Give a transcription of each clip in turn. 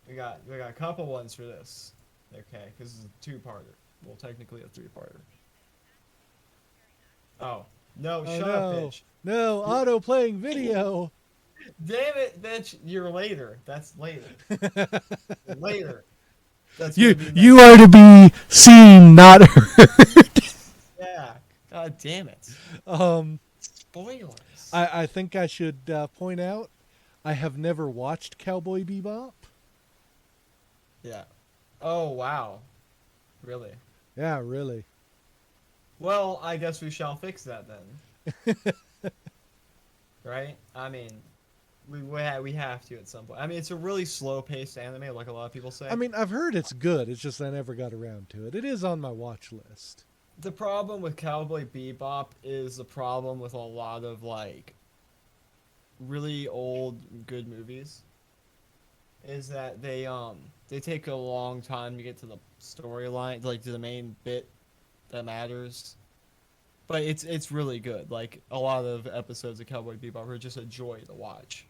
we got a couple ones for this. Okay, because it's a two-parter. Well, technically a three-parter. Oh no! Oh Shut up, no. bitch. No, You, auto playing video. damn it, bitch! You're later. That's later. Later. That's you gonna be you next are week. to be seen, not heard. Yeah. God damn it. um Spoilers. I think I should point out I have never watched Cowboy Bebop. Yeah. Oh wow. Really? Yeah, really. Well, I guess we shall fix that then, right? I mean, we have to at some point. I mean, it's a really slow-paced anime, like a lot of people I say. mean, I've heard it's good. It's just I never got around to it. It is on my watch list. The problem with Cowboy Bebop is the problem with a lot of like really old good movies is that they take a long time to get to the storyline, like to the main bit that matters. But it's really good. Like a lot of episodes of Cowboy Bebop are just a joy to watch.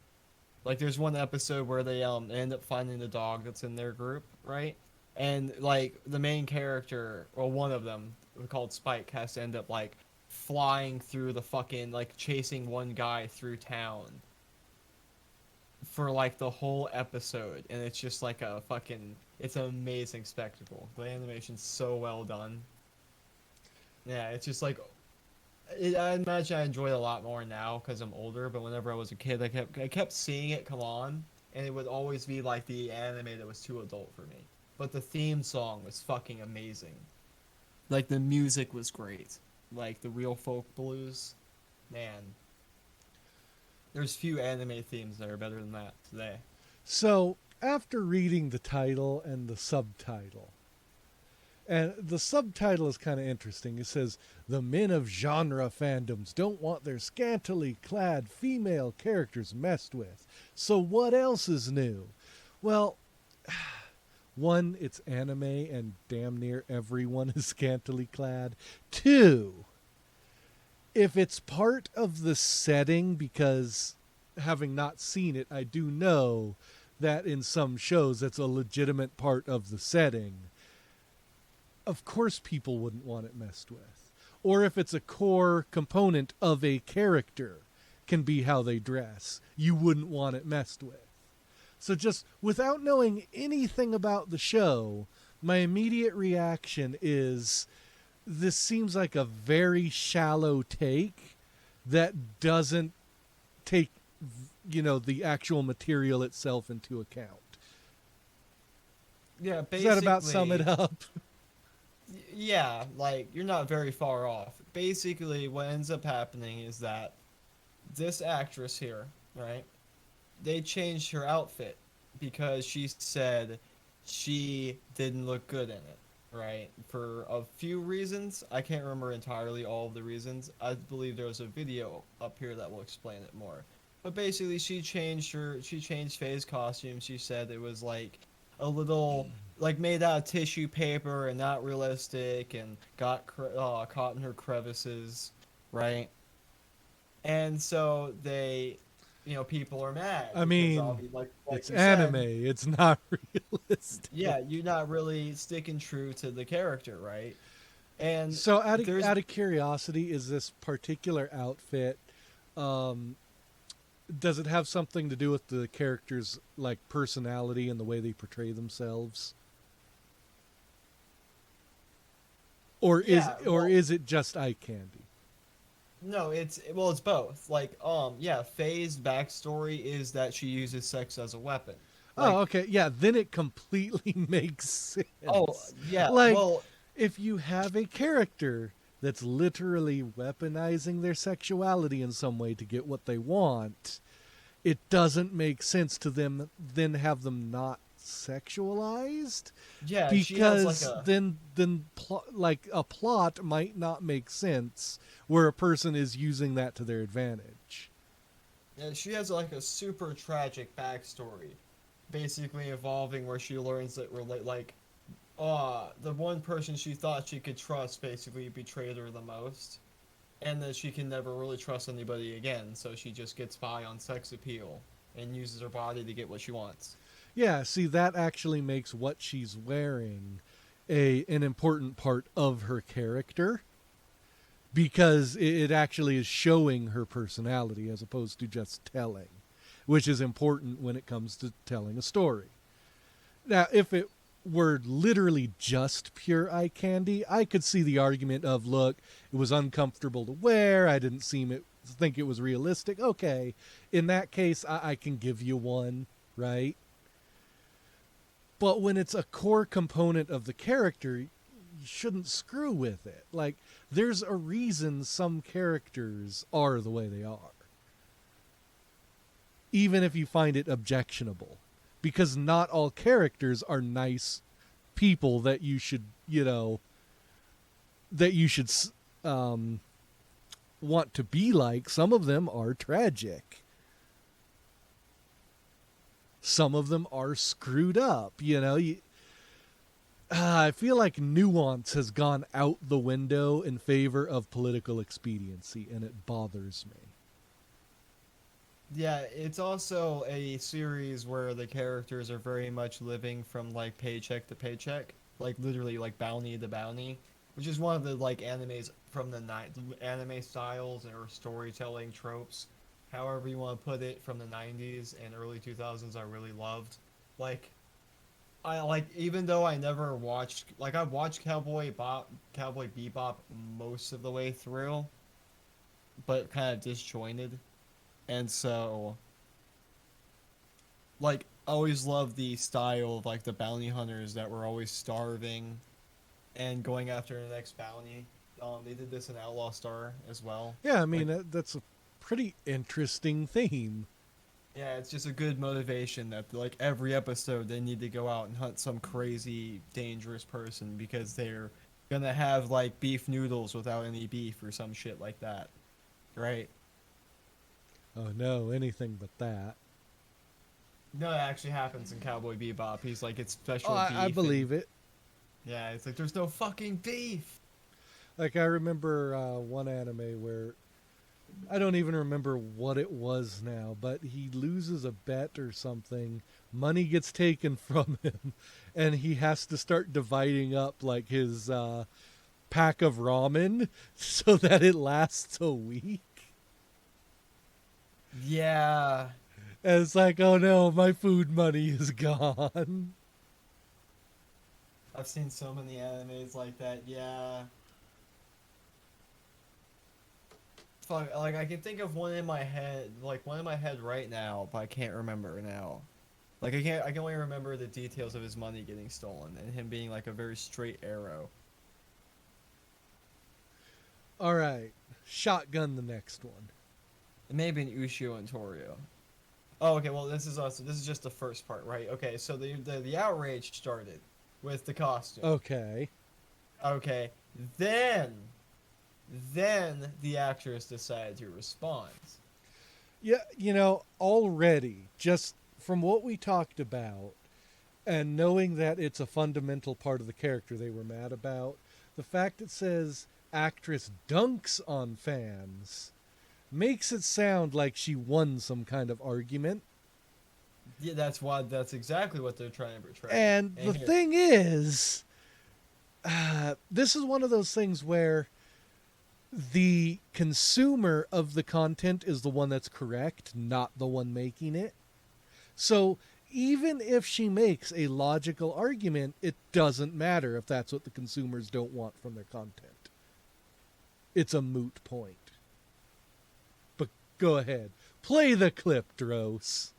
Like there's one episode where they end up finding the dog that's in their group, right? And like the main character, or one of them, called Spike, has to end up like flying through the fucking like chasing one guy through town for like the whole episode, and it's just like a fucking it's an amazing spectacle. The animation's so well done. Yeah, it's just like I imagine I enjoy it a lot more now because I'm older. But whenever I was a kid, I kept seeing it come on, and it would always be like the anime that was too adult for me. But the theme song was fucking amazing. Like the music was great. Like the real folk blues, man. There's few anime themes that are better than that today. So, after reading the title and the subtitle, and the subtitle is kind of interesting. It says, "The men of genre fandoms don't want their scantily clad female characters messed with. So, what else is new?" Well, one, it's anime and damn near everyone is scantily clad. Two, if it's part of the setting, because having not seen it, I do know that in some shows it's a legitimate part of the setting. Of course, people wouldn't want it messed with. Or if it's a core component of a character, can be how they dress. You wouldn't want it messed with. So, just without knowing anything about the show, my immediate reaction is this seems like a very shallow take that doesn't take the actual material itself into account. Yeah, Does that about sum it basically, up? yeah, like you're not very far off. Basically, what ends up happening is that this actress here, right? They changed her outfit because she said she didn't look good in it, right? For a few reasons. I can't remember entirely all of the reasons. I believe there was a video up here that will explain it more. But basically she changed Faye's costume. She said it was like a little like made out of tissue paper and not realistic and got caught in her crevices, right? And so people are mad I because mean, obviously, like it's you anime. said, It's not realistic. yeah, you're not really sticking true to the character, right? And So, there's out of curiosity, is this particular outfit? Um, does it have something to do with the character's like personality and the way they portray themselves, yeah, or well, is it just eye candy? no, it's both. Like, yeah, Faye's backstory is that she uses sex as a weapon. Oh, Like, okay. Yeah, then it completely makes oh, sense. yeah, Like, well, if you have a character that's literally weaponizing their sexuality in some way to get what they want, it doesn't make sense to them then have them not sexualized, yeah, she has like because a like a plot might not make sense where a person is using that to their advantage. yeah, she has like a super tragic backstory, basically involving where she learns that relate like the one person she thought she could trust basically betrayed her the most, and that she can never really trust anybody again, so she just gets by on sex appeal and uses her body to get what she wants. Yeah, see, that actually makes what she's wearing an important part of her character because it actually is showing her personality as opposed to just telling, which is important when it comes to telling a story. Now, if it were literally just pure eye candy, I could see the argument of, look, it was uncomfortable to wear, I didn't think it was realistic. Okay, in that case, I can give you one, right? But when it's a core component of the character, you shouldn't screw with it. Like, there's a reason some characters are the way they are, even if you find it objectionable. Because not all characters are nice people that you should, that you should um, want to be like. Some of them are tragic. Some of them are screwed up, I feel like nuance has gone out the window in favor of political expediency, and it bothers me. Yeah, it's also a series where the characters are very much living from like paycheck to paycheck, like literally like bounty to bounty, which is one of the like animes from the night anime styles or storytelling tropes, however you want to put it, from the 90s and early 2000s I really loved. Like I like even though I never watched like I watched Cowboy Bebop most of the way through, but kind of disjointed. And so, like, I always loved the style of like the bounty hunters that were always starving and going after the next bounty. They did this in Outlaw Star as well. Yeah, I mean, Like, that's a pretty interesting theme. yeah, it's just a good motivation that like every episode they need to go out and hunt some crazy dangerous person because they're gonna have like beef noodles without any beef or some shit like that, right? Oh no, anything but that. No, it actually happens in Cowboy Bebop. He's like, it's Oh, special I beef and believe it. yeah, it's like there's no fucking beef. Like, I remember one anime where I don't even remember what it was now, but he loses a bet or something. Money gets taken from him, and he has to start dividing up like his pack of ramen so that it lasts a week. Yeah, And it's like, oh no, my food money is gone. I've seen so many animes like that. Yeah, fuck. Like I can think of one in my head, like one in my head right now, but I can't remember now. Like I can't. I can only remember the details of his money getting stolen and him being like a very straight arrow. All right, shotgun the next one. It may have been Ushio and Torio. Oh, okay. Well, this is just the first part, right? Okay, so the outrage started with the costume. Okay. Okay, then then the actress decided to respond. Yeah, already, just from what we talked about, and knowing that it's a fundamental part of the character they were mad about, the fact it says actress dunks on fans makes it sound like she won some kind of argument. Yeah, that's exactly what they're trying to portray. And the here, thing is, this is one of those things where the consumer of the content is the one that's correct, not the one making it. So even if she makes a logical argument, it doesn't matter if that's what the consumers don't want from their content. It's a moot point. But go ahead. Play the clip, Dros.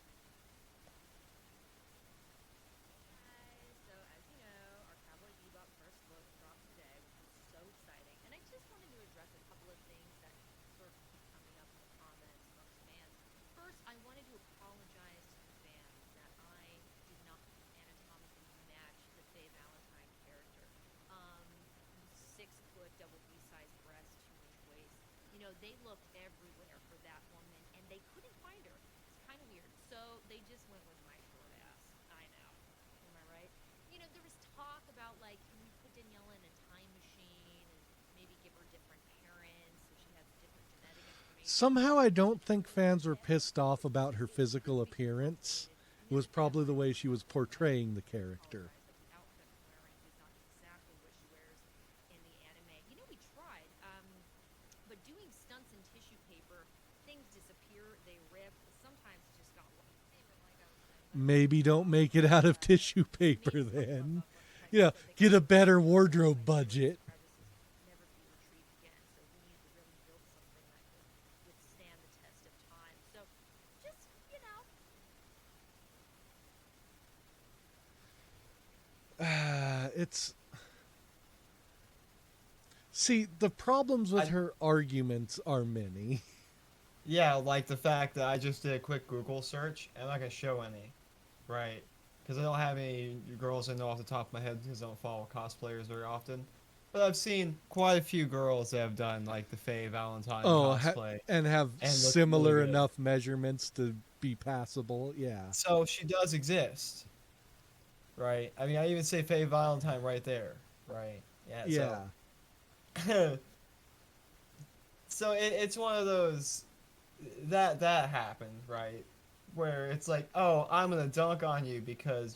So, as you know, our Cowboy Bebop first look dropped today, which is so exciting. And I just wanted to address a couple of things that sort of keep coming up in the comments amongst fans. First, I wanted to apologize to the fans that I did not anatomically match the Faye Valentine character. 6 foot, double B-sized breast, 2-inch waist. They looked everywhere for that woman, and they couldn't find her. It's kind of weird. So they just went with my short ass. I know. Am I right? There was talk about, like, can we put Daniela in a time machine and maybe give her different parents so she has different genetic information? Somehow I don't think fans were pissed off about her physical appearance. was probably the way she was portraying the character. Apologize that the outfit I'm wearing is not exactly what she wears in the anime. You know, we tried, but doing stunts in tissue paper, things disappear, they rip. Sometimes it just got lost. Like I was saying, but Maybe don't make it out of tissue paper needs to look then. up like You know, types that they get a can better use wardrobe like budget. crevices never be retrieved again. So we needed to really build something that could withstand the test of time. So just, you know, It's. See, the problems with I her arguments are many. Yeah, like the fact that I just did a quick Google search and I'm not gonna show any, right? Because I don't have any girls I know off the top of my head because I don't follow cosplayers very often. But I've seen quite a few girls that have done like the Faye Valentine Oh, cosplay and have and look really similar good. enough measurements to be passable. Yeah. So she does exist, right? I mean, I even say Faye Valentine right there, right? Yeah. Yeah. So, so it's one of those that happened, right? Where it's like, oh, I'm gonna dunk on you because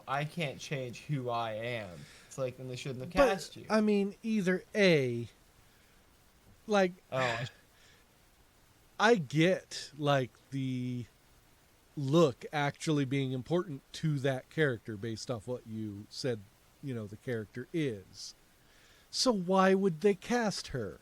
I can't change who I am. It's like, then they shouldn't have But, cast you. I mean, either A, like, Oh, I get, like, the look actually being important to that character based off what you said, the character is. So why would they cast her?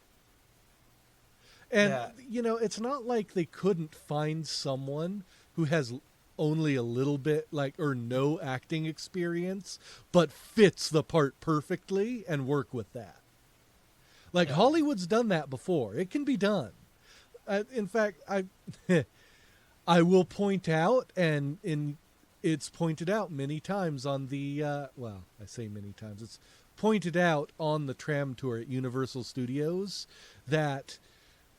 And, yeah, it's not like they couldn't find someone who has only a little bit, like, or no acting experience, but fits the part perfectly and work with that. Like, yeah, Hollywood's done that before. It can be done. In fact, I will point out, and it's pointed out many times on the, I say many times, it's pointed out on the tram tour at Universal Studios that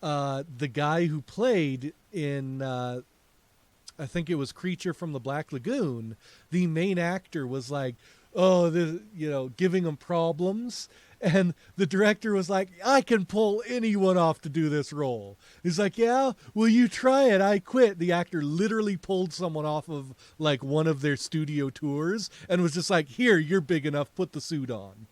the guy who played in, I think it was Creature from the Black Lagoon, the main actor was like, oh, giving him problems. And the director was like, I can pull anyone off to do this role. He's like, yeah, will you try it? I quit. The actor literally pulled someone off of like one of their studio tours and was just like, here, you're big enough, put the suit on.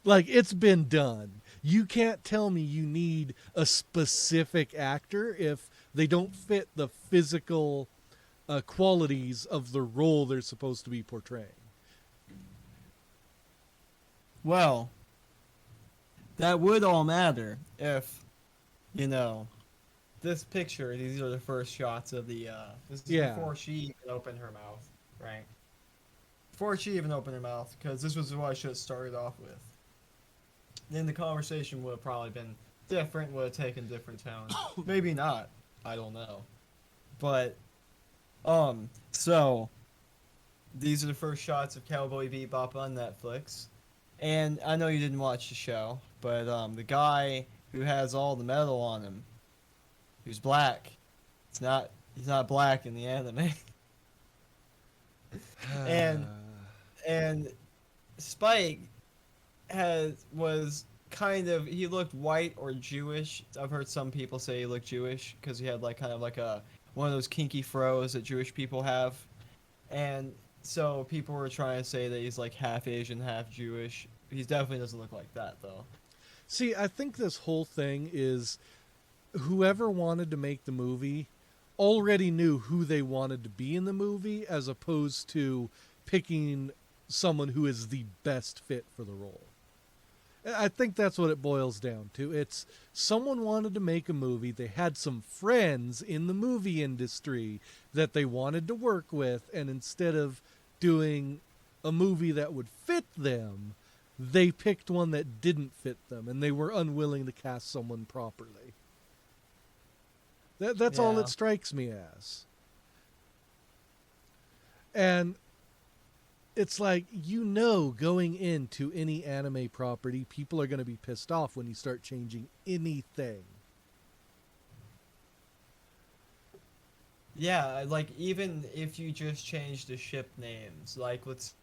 Like, it's been done. You can't tell me you need a specific actor if they don't fit the physical qualities of the role they're supposed to be portraying. well, that would all matter if, this picture. These are the first shots of the. This is Yeah. before she even opened her mouth, right? Before she even opened her mouth, because this was what I should have started off with. Then the conversation would have probably been different, would have taken different tones. Maybe not. I don't know. But, so, these are the first shots of Cowboy Bebop on Netflix. And I know you didn't watch the show, but, the guy who has all the metal on him, who's black, he's not black in the anime. and, and Spike was kind of, he looked white or Jewish. I've heard some people say he looked Jewish because he had like kind of like one of those kinky fros that Jewish people have, and so people were trying to say that he's like half Asian, half Jewish. He definitely doesn't look like that though. See, I think this whole thing is whoever wanted to make the movie already knew who they wanted to be in the movie as opposed to picking someone who is the best fit for the role. I think that's what it boils down to. It's someone wanted to make a movie. They had some friends in the movie industry that they wanted to work with, and instead of doing a movie that would fit them, they picked one that didn't fit them, and they were unwilling to cast someone properly. That's all Yeah. it strikes me as. And it's like, going into any anime property, people are going to be pissed off when you start changing anything. Yeah, like even if you just change the ship names, like let's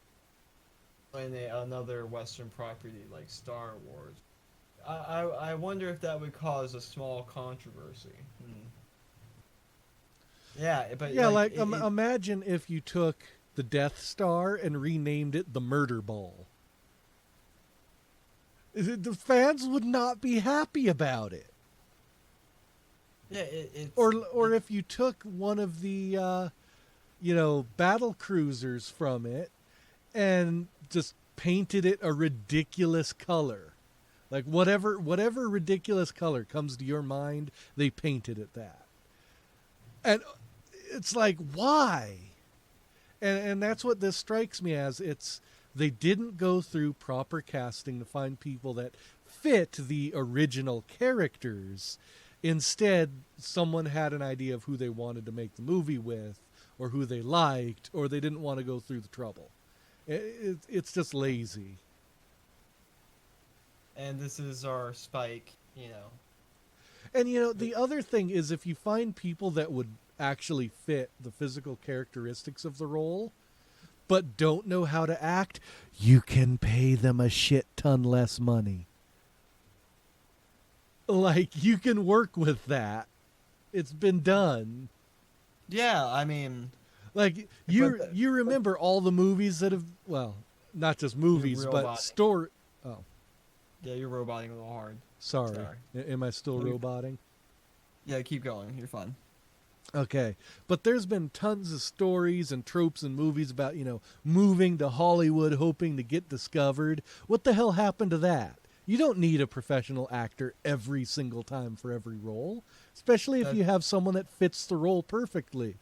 in another Western property like Star Wars, I wonder if that would cause a small controversy. Yeah, but Yeah, like like imagine if you took the Death Star and renamed it the Murder Ball. The fans would not be happy about it. yeah, it's Or if you took one of the battle cruisers from it and just painted it a ridiculous color. Like whatever ridiculous color comes to your mind, they painted it that. And it's like, why? And that's what this strikes me as. It's they didn't go through proper casting to find people that fit the original characters. Instead, someone had an idea of who they wanted to make the movie with, or who they liked, or they didn't want to go through the trouble. It's just lazy. and this is our Spike, you know. And the other thing is, if you find people that would actually fit the physical characteristics of the role, but don't know how to act, you can pay them a shit ton less money. Like, you can work with that. It's been done. Yeah, I mean, Like, But you remember all the movies that have, well, not just movies, real but body. story. Oh, yeah, you're roboting a little hard. sorry. Sorry. Am I still No, you're roboting? Yeah, keep going. You're fine. Okay, but there's been tons of stories and tropes and movies about, moving to Hollywood hoping to get discovered. What the hell happened to that? You don't need a professional actor every single time for every role, especially if That- you have someone that fits the role perfectly.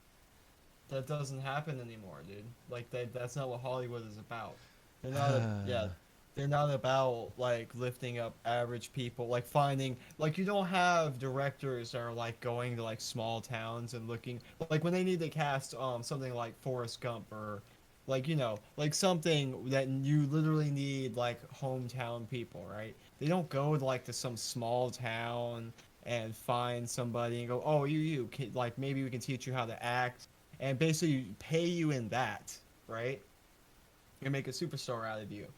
That doesn't happen anymore, dude. Like that's not what Hollywood is about. They're not yeah, they're not about like lifting up average people, like finding like you don't have directors that are like going to like small towns and looking like when they need to cast something like Forrest Gump or like like something that you literally need like hometown people, right? They don't go to like to some small town and find somebody and go, "Oh, like maybe we can teach you how to act." And basically pay you in that, right? And make a superstar out of you.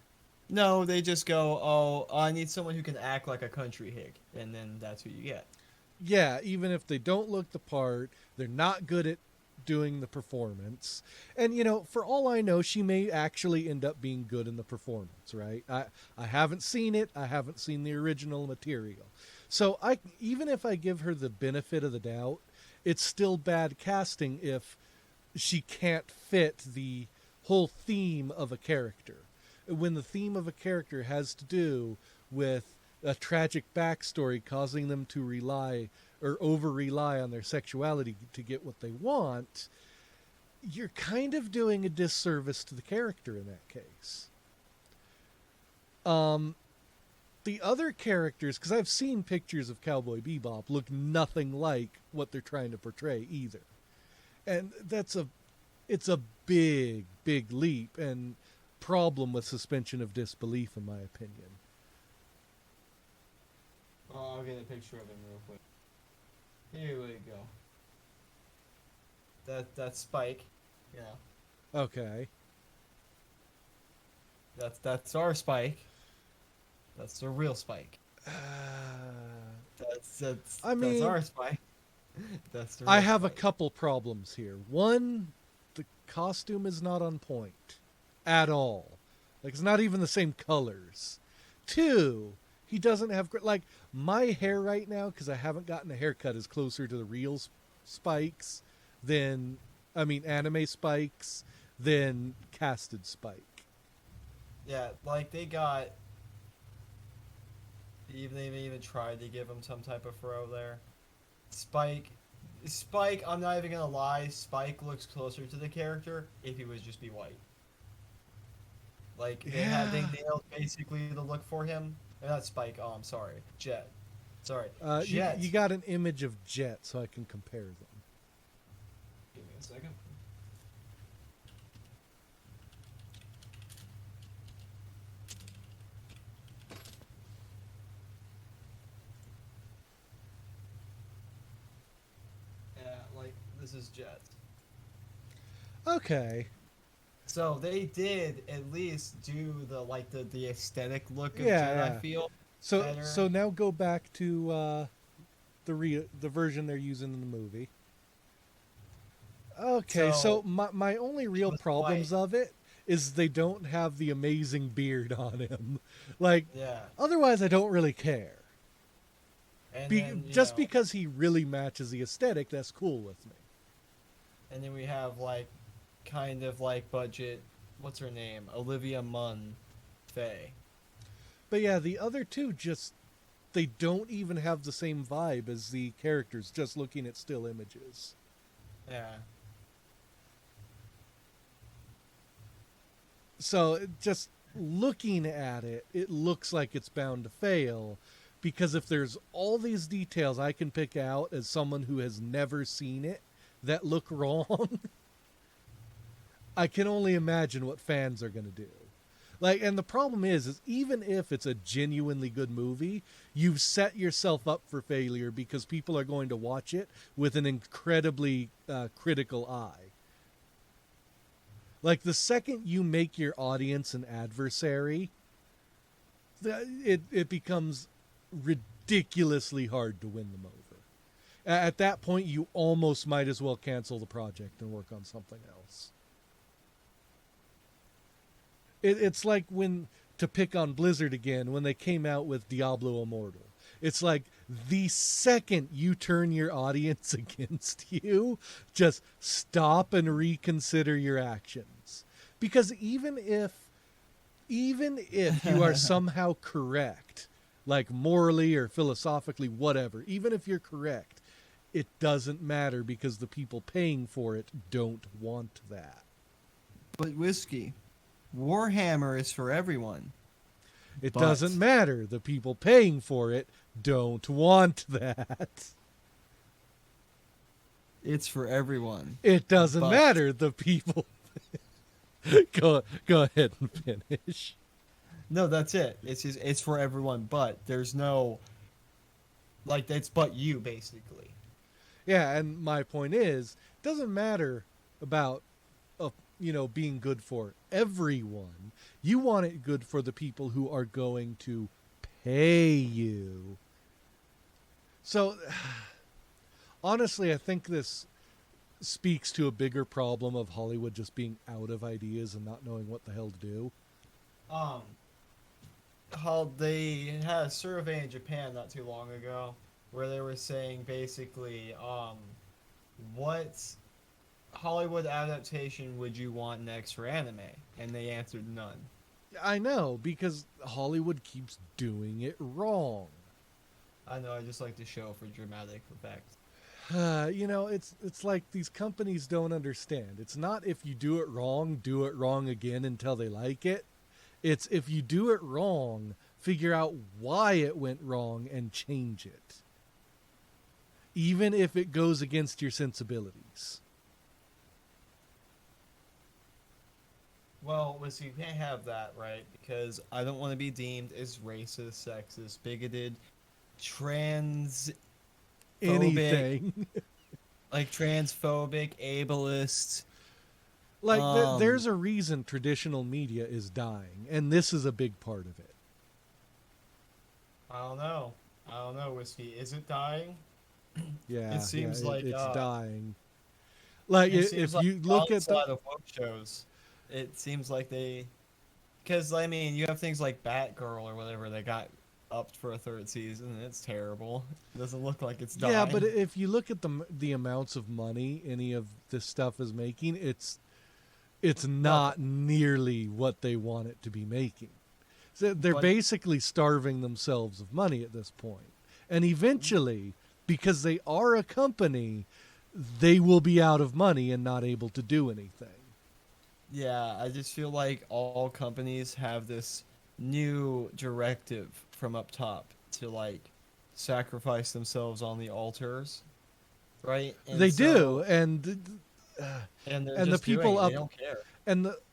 No, they just go, oh, I need someone who can act like a country hick, and then that's who you get. Yeah, even if they don't look the part, they're not good at doing the performance. And for all I know, she may actually end up being good in the performance, right? I haven't seen it. I haven't seen the original material. So even if I give her the benefit of the doubt, it's still bad casting if she can't fit the whole theme of a character. When the theme of a character has to do with a tragic backstory causing them to rely or over rely on their sexuality to get what they want, you're kind of doing a disservice to the character in that case. The other characters, because I've seen pictures of Cowboy Bebop, look nothing like what they're trying to portray either. And it's a big, big leap and problem with suspension of disbelief, in my opinion. Oh, I'll get a picture of him real quick. Here we go. That's Spike. Yeah. Okay. That's our Spike. That's the real Spike. I mean, that's our Spike. That's the I real have a Spike. couple problems here. One, the costume is not on point at all. Like, it's not even the same colors. Two, he doesn't have like my hair right now, because I haven't gotten a haircut, is closer to the real Spikes than anime Spikes than casted Spike. Yeah, like they even tried to give him some type of fro there. Spike, I'm not even gonna lie, Spike looks closer to the character if he was just be white. Like they nailed basically the look for him. Not Spike, oh I'm sorry. Jet. Sorry. Jet. You got an image of Jet, so I can compare them. Give me a second. Yeah, like this is Jet. Okay. So they did at least do the aesthetic look of Yeah, Jet, yeah. I feel. So Better. so now go back to the version they're using in the movie. Okay, so So my only he real was white. problems of it is they don't have the amazing beard on him. Like, Yeah, otherwise, I don't really care. and then Just because he really matches the aesthetic, that's cool with me. and then we have like kind of like budget. What's her name? Olivia Munn, Faye. But yeah, the other two just they don't even have the same vibe as the characters just looking at still images. Yeah. So just looking at it, it looks like it's bound to fail because if there's all these details I can pick out as someone who has never seen it that look wrong, I can only imagine what fans are going to do. Like, and the problem is even if it's a genuinely good movie, you've set yourself up for failure because people are going to watch it with an incredibly critical eye. Like, the second you make your audience an adversary, it becomes ridiculously hard to win them over. At that point, you almost might as well cancel the project and work on something else. It's like when, to pick on Blizzard again, when they came out with Diablo Immortal. It's like the second you turn your audience against you, just stop and reconsider your actions. Because even if you are somehow correct, like morally or philosophically, whatever, even if you're correct, it doesn't matter because the people paying for it don't want that. But whiskey, Warhammer is for everyone. It But doesn't matter. The people paying for it don't want that. it's for everyone. It doesn't But matter. The people. Go ahead and finish. no, that's it. It's just it's for everyone. But there's no like it's but you basically. Yeah, and my point is, it doesn't matter about being good for everyone. You want it good for the people who are going to pay you. So honestly, I think this speaks to a bigger problem of Hollywood just being out of ideas and not knowing what the hell to do. Um, how they had a survey in Japan not too long ago where they were saying basically, what Hollywood adaptation would you want next for anime? And they answered none. I know, because Hollywood keeps doing it wrong. I know. I just like to show for dramatic effect. It's like these companies don't understand. It's not if you do it wrong again until they like it. It's if you do it wrong, figure out why it went wrong and change it. Even if it goes against your sensibilities. Well, listen, you can't have that, right? Because I don't want to be deemed as racist, sexist, bigoted, transphobic, Anything. like transphobic, ableist. Like, Um, there's a reason traditional media is dying, and this is a big part of it. I don't know. I don't know, whiskey. Is it dying? Yeah, It seems like it's dying. Like, it seems if like you look at the outside of woke shows, it seems like they, because I mean, you have things like Batgirl or whatever that got upped for a third season, and it's terrible. It doesn't look like it's dying. Yeah, but if you look at the amounts of money any of this stuff is making, it's not nearly what they want it to be making. So they're But- basically starving themselves of money at this point. And eventually, because they are a company, they will be out of money and not able to do anything. Yeah, I just feel like all companies have this new directive from up top to like sacrifice themselves on the altars, right? And They so- do, and and they're and the just doing people it, up they don't care.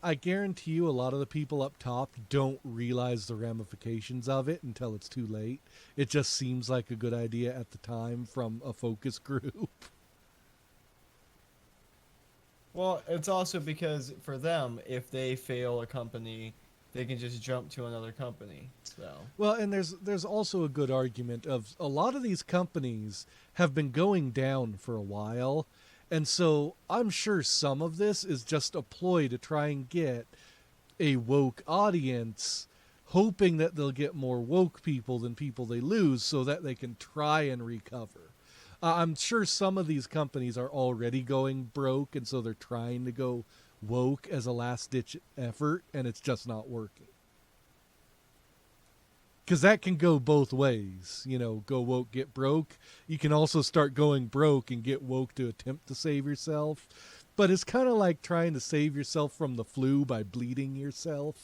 I guarantee you a lot of the people up top don't realize the ramifications of it until it's too late. It just seems like a good idea at the time from a focus group. Well, it's also because for them, if they fail a company, they can just jump to another company. So Well, and there's also a good argument of a lot of these companies have been going down for a while, And so I'm sure some of this is just a ploy to try and get a woke audience, hoping that they'll get more woke people than people they lose so that they can try and recover. I'm sure some of these companies are already going broke, and so they're trying to go woke as a last-ditch effort, and it's just not working. Because that can go both ways. Go woke, get broke. You can also start going broke and get woke to attempt to save yourself. But it's kind of like trying to save yourself from the flu by bleeding yourself.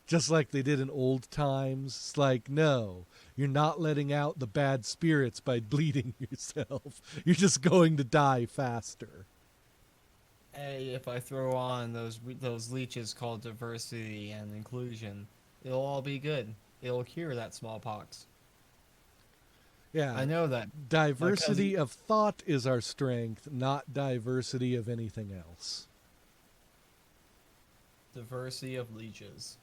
Just like they did in old times. It's like, no, you're not letting out the bad spirits by bleeding yourself. You're just going to die faster. Hey, if I throw on those leeches called diversity and inclusion, it'll all be good. It'll cure that smallpox. Yeah. I know that. Diversity of thought is our strength, not diversity of anything else. Diversity of leeches.